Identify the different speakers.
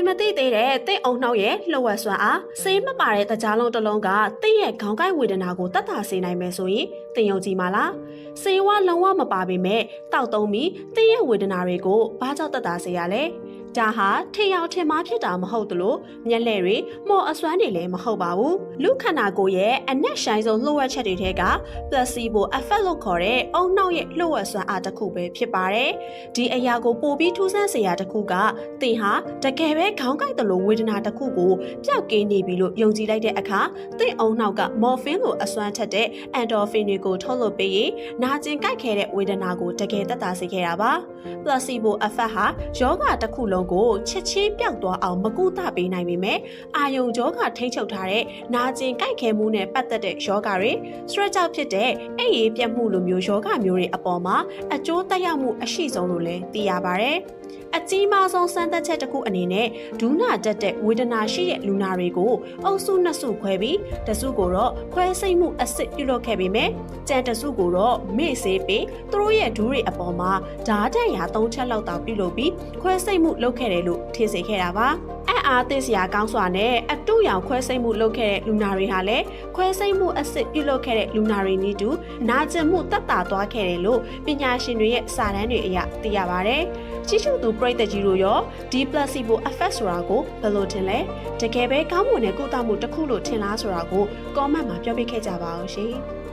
Speaker 1: မသိသေးတဲ့တင့်အောင်နှောက်ရဲ့လှုပ်ဝက်စွမ်းအားဆေးမပါတဲ့တကြားလုံးတစ်လုံးကတင့်ရဲ့ခေါင်းကိုက်ဝေဒနာကိုတတ်တာစေနိုင်မယ်ဆိုရင်တင်ယုံကြည်ပါလားဆေးဝါးလုံးဝမပါပေမဲ့တောက်သုံးပြီးတင့်ရဲ့ဝေဒနာတွေကိုဘာကြောင့်တတ်တာစေရလဲဒါဟာထင်ရောက်ထင်မှားဖြစ်တာမဟုတ်သလိုမျက်လှည့်တွေမော်အစွမ်းတွေလည်းမဟုတ်ပါဘူးလူခန္ဓာကိုယ်ရဲ့အနက်ရှိုင်းဆုံးလှုပ်ဝက်ချက်တွေထဲက placebo effect လို့ခေါ်တဲ့အုံနှောက်ရဲ့လှုပ်ဝက်စွမ်းအားတစ်ခုပဲဖြစ်ပါတယ်ဒီအရာကိုပိုပြီးထူးဆန်းစေရာတစ်ခုကသင်ဟာတကယ်ပဲခေါင်းကိုက်သလိုဝေဒနာတစ်ခုကိုပျောက်ကင်းနေပြီလို့ယုံကြည်လိုက်တဲ့အခါသင်အုံနှောက်က morphine လိုအစွမ်းထက်တဲ့ endorphin တွေကိုထုတ်လွှတ်ပေးရင်နာကျင်ကိုက်ခဲတဲ့ဝေဒနာကိုတကယ်သက်သာစေခဲ့တာပါ placebo effect ဟာယောဂတစ်ခုလုံးကိုချက်ချင်းပျောက်သွားအောင်မကူတာပေးနိုင်ပေမဲ့အာယုံယောဂထိန်းချုပ်ထားတဲ့နာကျင်ကိုက်ခဲမှုနဲ့ပတ်သက်တဲ့ယောဂတွေ stress ကြောင့်ဖြစ်တဲ့အဲ့ရပြတ်မှုလိုမျိုးယောဂမျိုးတွေအပေါ်မှာအကျိုးသက်ရောက်မှုအရှိဆုံးလို့လည်းသိရပါတယ်အကြီးမားဆုံးစမ်းသပ်ချက်တစ်ခုအနေနဲ့ဒူးနာတက်တဲ့ဝေဒနာရှိတဲ့လူနာတွေကိုအုပ်စုနှစ်စုခွဲပြီးတစုကိုတော့ခွဲစိတ်မှုအစစ်ပြုလုပ်ခဲ့ပေမဲ့ကြံတစုကိုတော့မေ့စေးပြီးသူတို့ရဲ့ဒူးတွေအပေါ်မှာဓာတ်တန်ရာ၃ချက်လောက်တောင်ပြုလုပ်ပြီးခွဲစိတ်မှုလုပ်ခဲ့တယ်လို့ထင်စေခဲ့တာပါအားသိစရာကောင်းစွာနဲ့အတူရောင်ခွဲစိတ်မှုလုပ်ခဲ့တဲ့လူနာတွေဟာလည်းခွဲစိတ်မှုအစစ်ပြုလုပ်ခဲ့တဲ့လူနာတွေနည်းတူနာကျင်မှုတက်တာသွားခဲ့တယ်လို့ပညာရှင်တွေရဲ့စာတမ်းတွေအရသိရပါတယ်။ကြီးစုသူပရိသတ်ကြီးတို့ရောဒီ placebo effect ဆိုတာကိုဘယ်လိုထင်လဲ။တကယ်ပဲကောင်းမွန်တဲ့ကုသမှုတစ်ခုလို့ထင်လားဆိုတာကို comment မှာပြောပြခဲ့ကြပါအောင်ရှင်။